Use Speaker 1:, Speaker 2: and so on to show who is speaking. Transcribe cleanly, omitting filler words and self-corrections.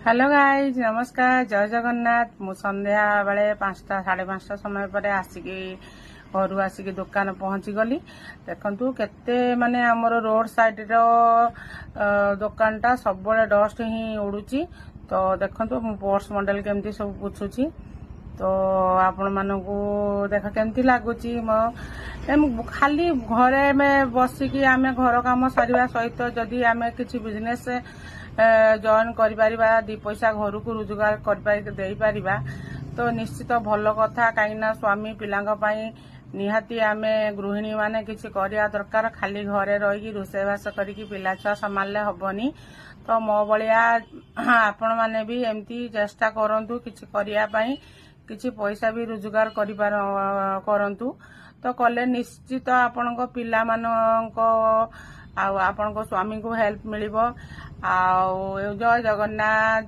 Speaker 1: Hello guys नमस्कार जय जगन्नाथ मु संध्या बेले 5टा 5:30 समय पर आसिकी घर आसिकी दुकान पहुंची गली। देखंतु केते माने हमर रोड साइड रो दुकानटा सब बळे डस्ट ही उडुची। तो देखंतु मु पर्स मॉडल केमती सब पुछुची। तो आपण मानकू देख केमती लागुची मो खाली घरे में बसिकी आमे घर काम सरिवा सहित जदि आमे किछि बिजनेस जॉइन कर दी पैसा घर को रोजगार कर तो निश्चित भल कथा कहीं स्वामी पिलांग निहाती आमे गृहिणी माने किछि करिया दरकार। खाली घरे रही रोषेबास करके पिला छुआ संभाले हबनी। तो मो भलिया आपण माने भी एमती चेष्टा करंतु किछि करिया पई किछि पैसा भी रोजगार करंतु। तो कले निश्चित आपणको पिला मानको आपणको स्वामी को हेल्प मिलिबो। जय जगन्नाथ।